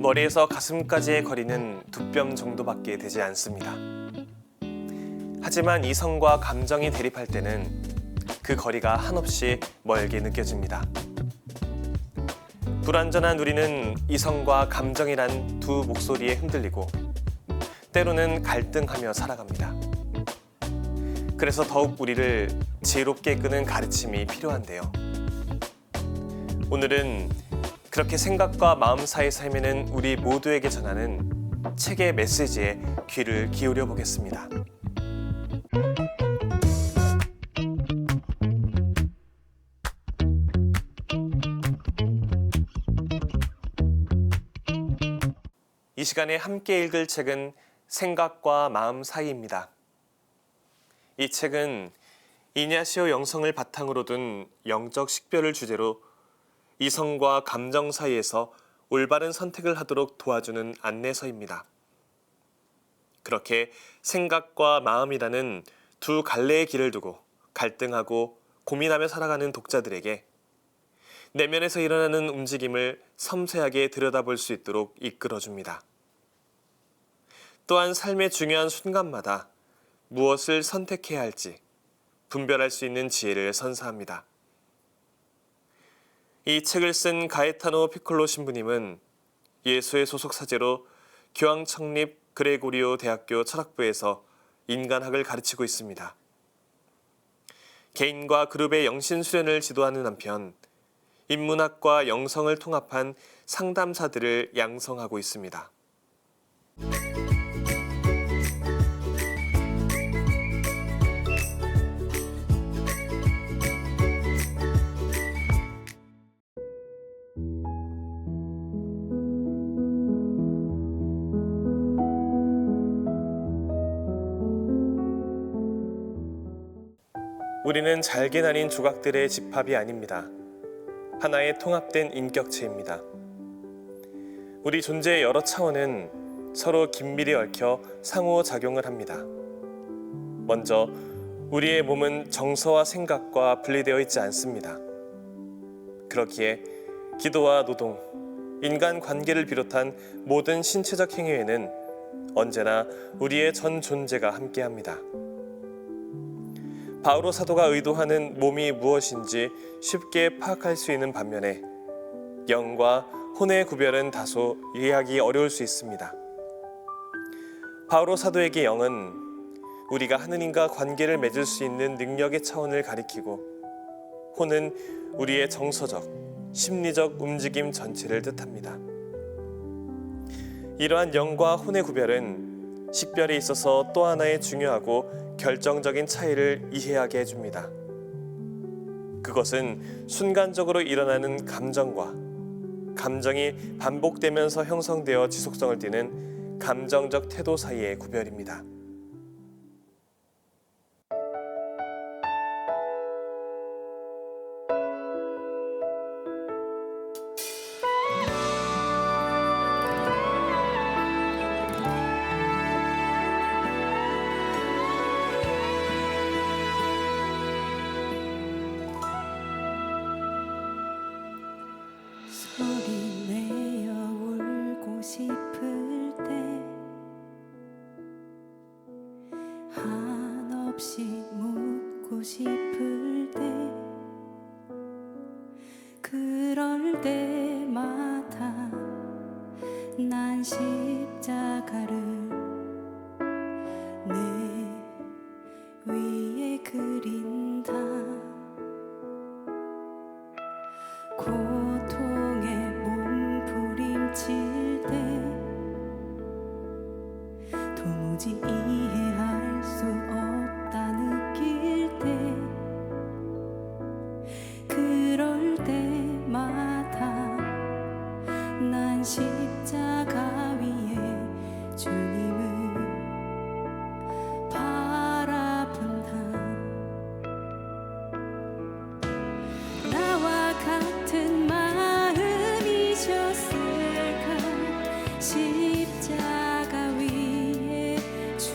머리에서 가슴까지의 거리는 두 뼘 정도밖에 되지 않습니다. 하지만 이성과 감정이 대립할 때는 그 거리가 한없이 멀게 느껴집니다. 불완전한 우리는 이성과 감정이란 두 목소리에 흔들리고 때로는 갈등하며 살아갑니다. 그래서 더욱 우리를 지혜롭게 이끄는 가르침이 필요한데요. 오늘은 그렇게 생각과 마음 사이 삶에는 우리 모두에게 전하는 책의 메시지에 귀를 기울여 보겠습니다. 이 시간에 함께 읽을 책은 생각과 마음 사이입니다. 이 책은 이냐시오 영성을 바탕으로 둔 영적 식별을 주제로 이성과 감정 사이에서 올바른 선택을 하도록 도와주는 안내서입니다. 그렇게 생각과 마음이라는 두 갈래의 길을 두고 갈등하고 고민하며 살아가는 독자들에게 내면에서 일어나는 움직임을 섬세하게 들여다볼 수 있도록 이끌어줍니다. 또한 삶의 중요한 순간마다 무엇을 선택해야 할지 분별할 수 있는 지혜를 선사합니다. 이 책을 쓴 가에타노 피콜로 신부님은 예수의 소속 사제로 교황 창립 그레고리오 대학교 철학부에서 인간학을 가르치고 있습니다. 개인과 그룹의 영신 수련을 지도하는 한편 인문학과 영성을 통합한 상담사들을 양성하고 있습니다. 우리는 잘게 나뉜 조각들의 집합이 아닙니다. 하나의 통합된 인격체입니다. 우리 존재의 여러 차원은 서로 긴밀히 얽혀 상호작용을 합니다. 먼저 우리의 몸은 정서와 생각과 분리되어 있지 않습니다. 그렇기에 기도와 노동, 인간관계를 비롯한 모든 신체적 행위에는 언제나 우리의 전 존재가 함께합니다. 바오로 사도가 의도하는 몸이 무엇인지 쉽게 파악할 수 있는 반면에 영과 혼의 구별은 다소 이해하기 어려울 수 있습니다. 바오로 사도에게 영은 우리가 하느님과 관계를 맺을 수 있는 능력의 차원을 가리키고 혼은 우리의 정서적, 심리적 움직임 전체를 뜻합니다. 이러한 영과 혼의 구별은 식별에 있어서 또 하나의 중요하고 결정적인 차이를 이해하게 해줍니다. 그것은 순간적으로 일어나는 감정과 감정이 반복되면서 형성되어 지속성을 띠는 감정적 태도 사이의 구별입니다. 소리내어 울고 싶을 때 한없이 묻고 싶을 때 그럴 때마다 난 십자가를 내 위에 그린다. 고통에 몸부림칠 때 도무지 이해할 수 없다 느낄 때 그럴 때마다 난 십자가 위에 주님을 바라본다. 나와 같은 마음이셨을까. 십자가 위에 주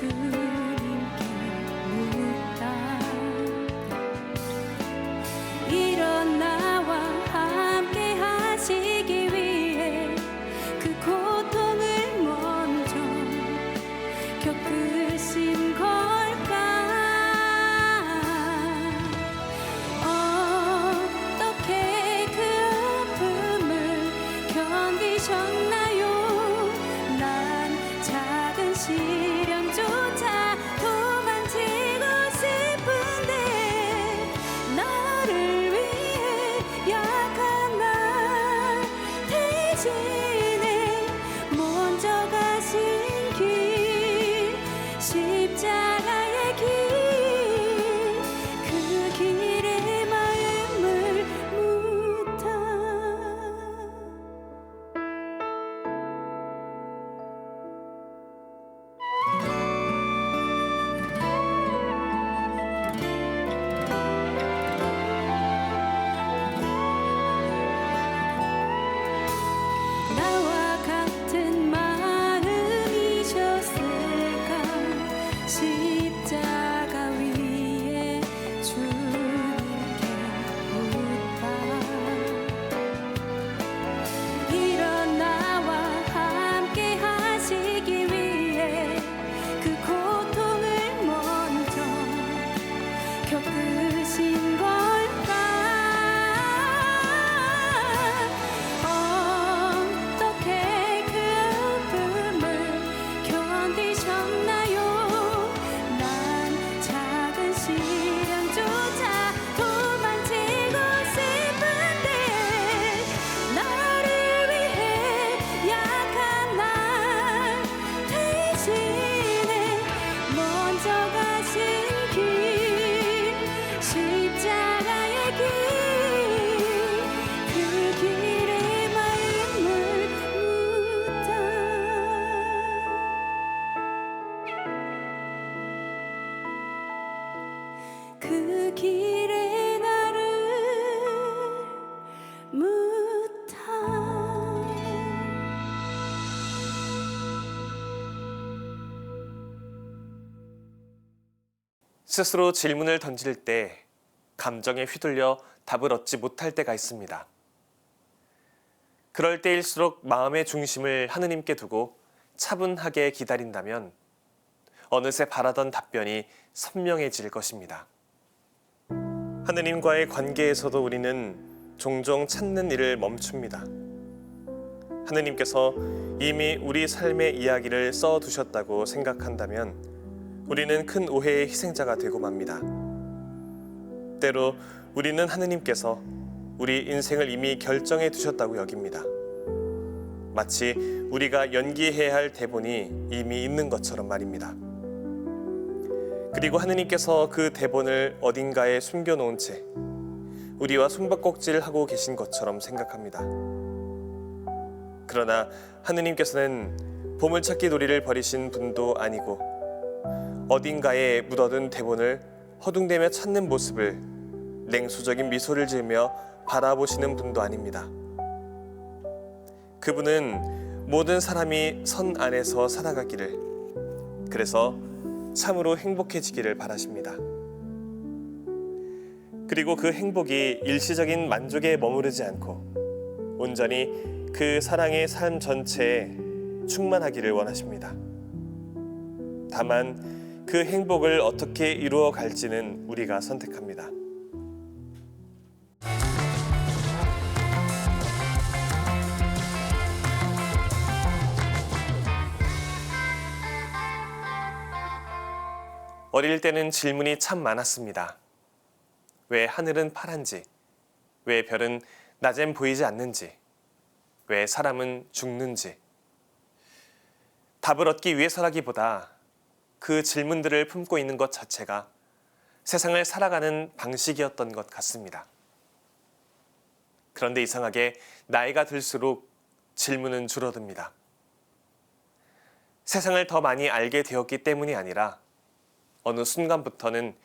십자가의 길, 그 길에 마음을 묻다. 나와 같은 마음이셨을까? 십자가 위에 주님께 묻다. 이런 나와 함께 하시기 위해 그 고통을 먼저 겪으신 걸까? 어떻게 그 아픔을 견디셨나요? 난 작은 시련조차 도망치고 싶은데 나를 위해 약한 날 대신에 먼저 가신 길, 십자가의 길, 그 길에 마음을 묻다. 그 길에 나를 묻다. 스스로 질문을 던질 때 감정에 휘둘려 답을 얻지 못할 때가 있습니다. 그럴 때일수록 마음의 중심을 하느님께 두고 차분하게 기다린다면 어느새 바라던 답변이 선명해질 것입니다. 하느님과의 관계에서도 우리는 종종 찾는 일을 멈춥니다. 하느님께서 이미 우리 삶의 이야기를 써두셨다고 생각한다면 우리는 큰 오해의 희생자가 되고 맙니다. 때로 우리는 하느님께서 우리 인생을 이미 결정해 두셨다고 여깁니다. 마치 우리가 연기해야 할 대본이 이미 있는 것처럼 말입니다. 그리고 하느님께서 그 대본을 어딘가에 숨겨놓은 채 우리와 숨바꼭질하고 계신 것처럼 생각합니다. 그러나 하느님께서는 보물찾기 놀이를 벌이신 분도 아니고 어딘가에 묻어둔 대본을 허둥대며 찾는 모습을 냉소적인 미소를 지으며 바라보시는 분도 아닙니다. 그분은 모든 사람이 선 안에서 살아가기를, 그래서 참으로 행복해지기를 바라십니다. 그리고 그 행복이 일시적인 만족에 머무르지 않고 온전히 그 사랑의 삶 전체에 충만하기를 원하십니다. 다만 그 행복을 어떻게 이루어 갈지는 우리가 선택합니다. 어릴 때는 질문이 참 많았습니다. 왜 하늘은 파란지? 왜 별은 낮엔 보이지 않는지? 왜 사람은 죽는지? 답을 얻기 위해서라기보다 그 질문들을 품고 있는 것 자체가 세상을 살아가는 방식이었던 것 같습니다. 그런데 이상하게 나이가 들수록 질문은 줄어듭니다. 세상을 더 많이 알게 되었기 때문이 아니라 어느 순간부터는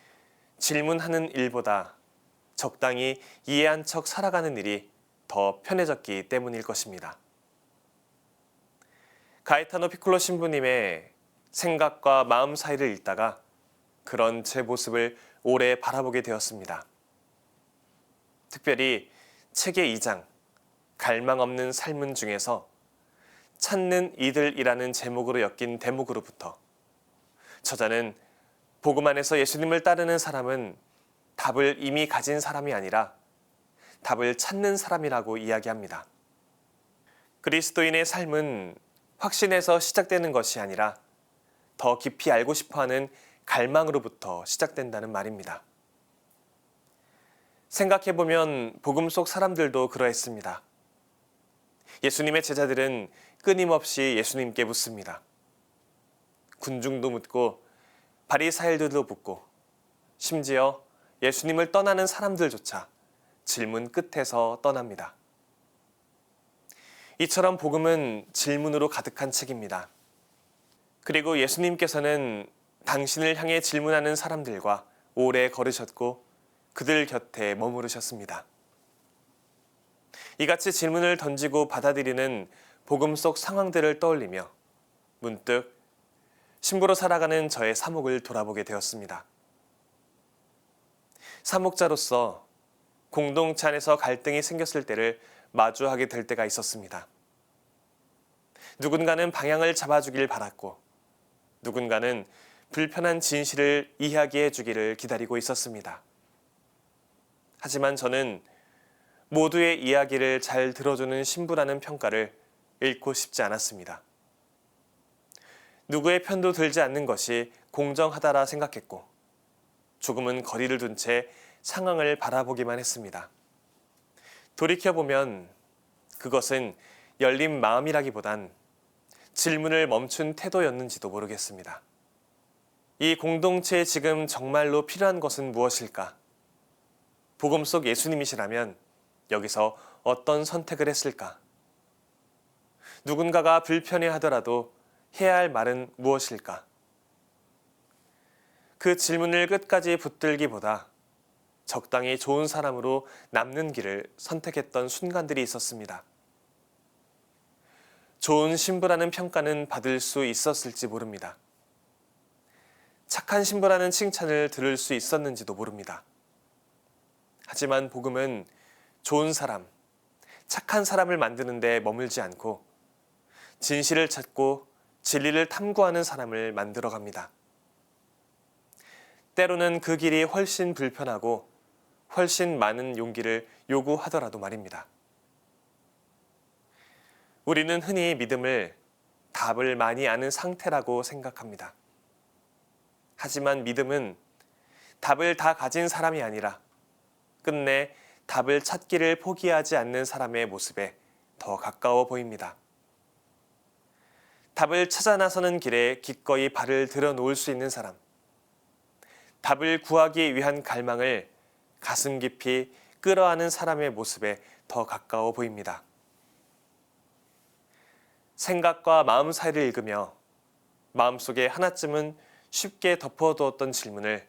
질문하는 일보다 적당히 이해한 척 살아가는 일이 더 편해졌기 때문일 것입니다. 가에타노 피콜로 신부님의 생각과 마음 사이를 읽다가 그런 제 모습을 오래 바라보게 되었습니다. 특별히 책의 2장 갈망 없는 삶은 중에서 찾는 이들이라는 제목으로 엮인 대목으로부터 저자는 복음 안에서 예수님을 따르는 사람은 답을 이미 가진 사람이 아니라 답을 찾는 사람이라고 이야기합니다. 그리스도인의 삶은 확신에서 시작되는 것이 아니라 더 깊이 알고 싶어하는 갈망으로부터 시작된다는 말입니다. 생각해보면 복음 속 사람들도 그러했습니다. 예수님의 제자들은 끊임없이 예수님께 묻습니다. 군중도 묻고 바리사일들도 묻고 심지어 예수님을 떠나는 사람들조차 질문 끝에서 떠납니다. 이처럼 복음은 질문으로 가득한 책입니다. 그리고 예수님께서는 당신을 향해 질문하는 사람들과 오래 걸으셨고 그들 곁에 머무르셨습니다. 이같이 질문을 던지고 받아들이는 복음 속 상황들을 떠올리며 문득 신부로 살아가는 저의 사목을 돌아보게 되었습니다. 사목자로서 공동체 안에서 갈등이 생겼을 때를 마주하게 될 때가 있었습니다. 누군가는 방향을 잡아주길 바랐고 누군가는 불편한 진실을 이야기해 주기를 기다리고 있었습니다. 하지만 저는 모두의 이야기를 잘 들어주는 신부라는 평가를 잃고 싶지 않았습니다. 누구의 편도 들지 않는 것이 공정하다라 생각했고 조금은 거리를 둔 채 상황을 바라보기만 했습니다. 돌이켜보면 그것은 열린 마음이라기보단 질문을 멈춘 태도였는지도 모르겠습니다. 이 공동체에 지금 정말로 필요한 것은 무엇일까? 복음 속 예수님이시라면 여기서 어떤 선택을 했을까? 누군가가 불편해하더라도 해야 할 말은 무엇일까? 그 질문을 끝까지 붙들기보다 적당히 좋은 사람으로 남는 길을 선택했던 순간들이 있었습니다. 좋은 신부라는 평가는 받을 수 있었을지 모릅니다. 착한 신부라는 칭찬을 들을 수 있었는지도 모릅니다. 하지만 복음은 좋은 사람, 착한 사람을 만드는 데 머물지 않고 진실을 찾고 진리를 탐구하는 사람을 만들어 갑니다. 때로는 그 길이 훨씬 불편하고 훨씬 많은 용기를 요구하더라도 말입니다. 우리는 흔히 믿음을 답을 많이 아는 상태라고 생각합니다. 하지만 믿음은 답을 다 가진 사람이 아니라 끝내 답을 찾기를 포기하지 않는 사람의 모습에 더 가까워 보입니다. 답을 찾아 나서는 길에 기꺼이 발을 들여놓을 수 있는 사람, 답을 구하기 위한 갈망을 가슴 깊이 끌어안은 사람의 모습에 더 가까워 보입니다. 생각과 마음 사이를 읽으며 마음속에 하나쯤은 쉽게 덮어두었던 질문을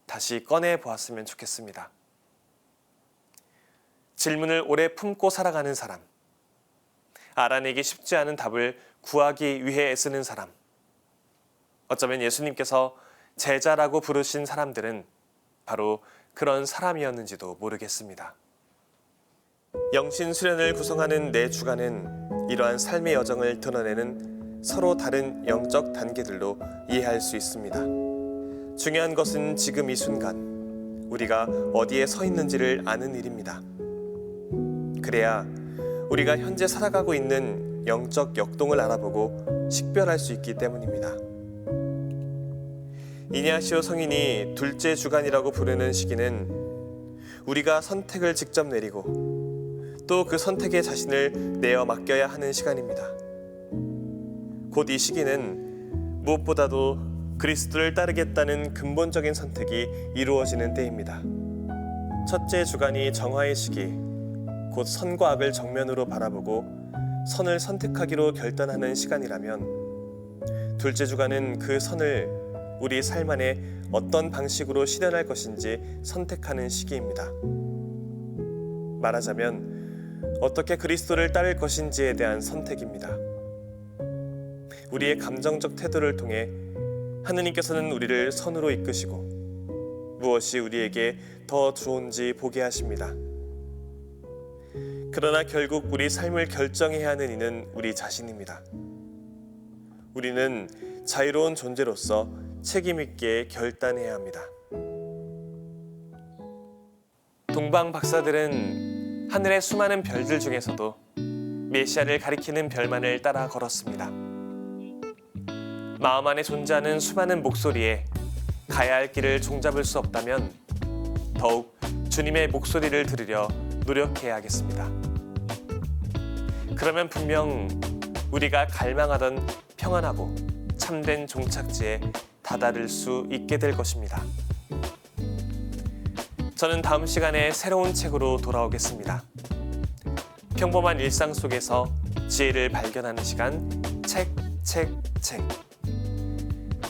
다시 꺼내 보았으면 좋겠습니다. 질문을 오래 품고 살아가는 사람, 알아내기 쉽지 않은 답을 구하기 위해 애쓰는 사람, 어쩌면 예수님께서 제자라고 부르신 사람들은 바로 그런 사람이었는지도 모르겠습니다. 영신 수련을 구성하는 네 주간은 이러한 삶의 여정을 드러내는 서로 다른 영적 단계들로 이해할 수 있습니다. 중요한 것은 지금 이 순간 우리가 어디에 서 있는지를 아는 일입니다. 그래야 우리가 현재 살아가고 있는 영적 역동을 알아보고 식별할 수 있기 때문입니다. 이냐시오 성인이 둘째 주간이라고 부르는 시기는 우리가 선택을 직접 내리고 또 그 선택에 자신을 내어 맡겨야 하는 시간입니다. 곧 이 시기는 무엇보다도 그리스도를 따르겠다는 근본적인 선택이 이루어지는 때입니다. 첫째 주간이 정화의 시기, 곧 선과 악을 정면으로 바라보고 선을 선택하기로 결단하는 시간이라면 둘째 주간은 그 선을 우리 삶 안에 어떤 방식으로 실현할 것인지 선택하는 시기입니다. 말하자면 어떻게 그리스도를 따를 것인지에 대한 선택입니다. 우리의 감정적 태도를 통해 하느님께서는 우리를 선으로 이끄시고 무엇이 우리에게 더 좋은지 보게 하십니다. 그러나 결국 우리 삶을 결정해야 하는 이는 우리 자신입니다. 우리는 자유로운 존재로서 책임있게 결단해야 합니다. 동방 박사들은 하늘의 수많은 별들 중에서도 메시아를 가리키는 별만을 따라 걸었습니다. 마음 안에 존재하는 수많은 목소리에 가야 할 길을 종잡을 수 없다면 더욱 주님의 목소리를 들으려 노력해야겠습니다. 그러면 분명 우리가 갈망하던 평안하고 참된 종착지에 다다를 수 있게 될 것입니다. 저는 다음 시간에 새로운 책으로 돌아오겠습니다. 평범한 일상 속에서 지혜를 발견하는 시간, 책.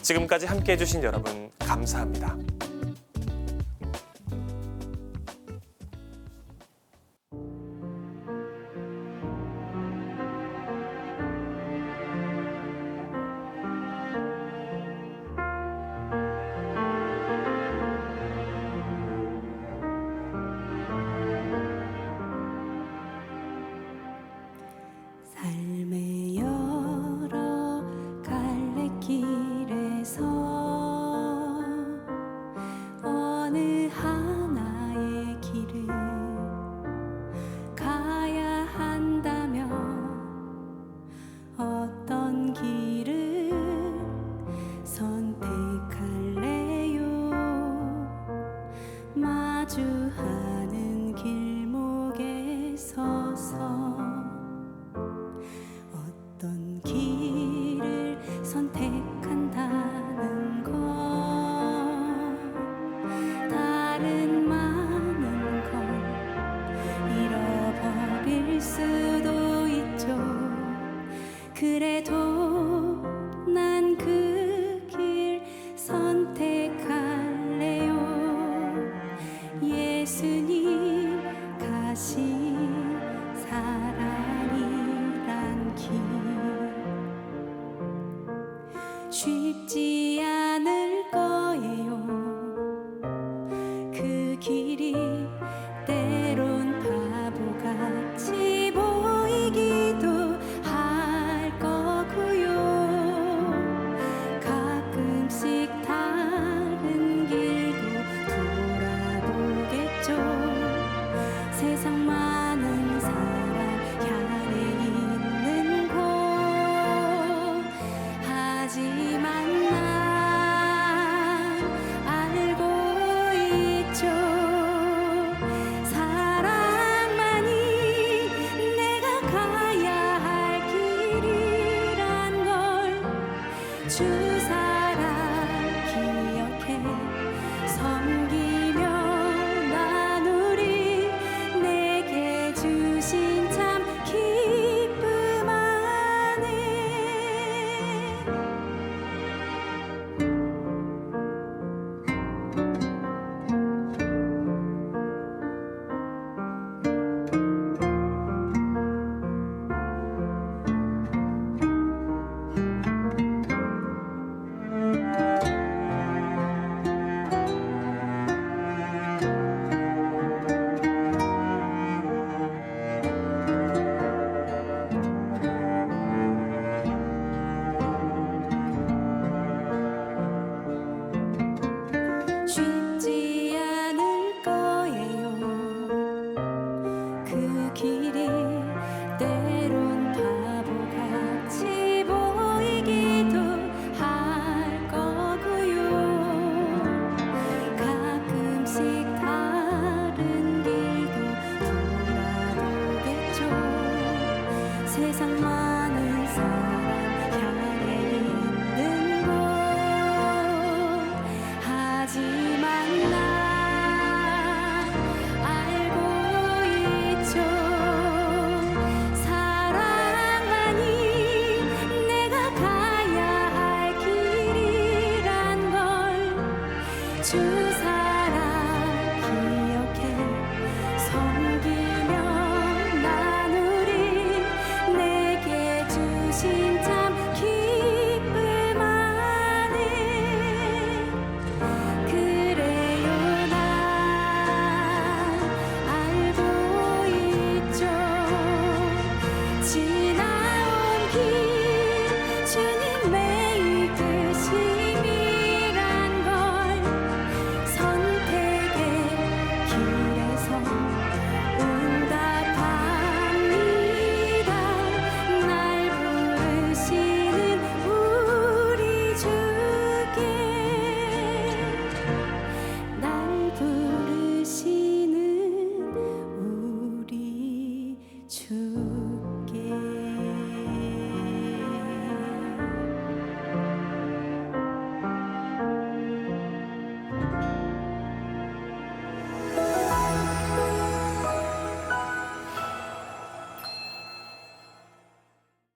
지금까지 함께해 주신 여러분 감사합니다. 삶의 여러 갈래길에서 어느 하나의 길을 가야 한다면 어떤 길을 선택할래요? 마주하는 길목에 서서 어떤 길을 선택한다는 것, 다른 많은 걸 잃어버릴 수도 있죠. 그래도 난 그 길 선택할래요. 예수님 가신 사랑이란 길, 쉽지 않을 거예요. 그 길이 때론 바보같이 보이기도 할 거고요. 가끔씩 다른 길도 돌아보겠죠. 세상 많은 사람 향해 있는 곳, 하지만 난 알고 있죠. 사랑만이 내가 가야 할 길이란 걸, 주 사랑 기억해 섬기며 나누리. 내게 주신 참 기쁨 안에 쉽지 않을 거예요. 그 길이 때론 바보같이 보이기도 할 거고요. 가끔씩 다른 길도 돌아보겠죠. 세상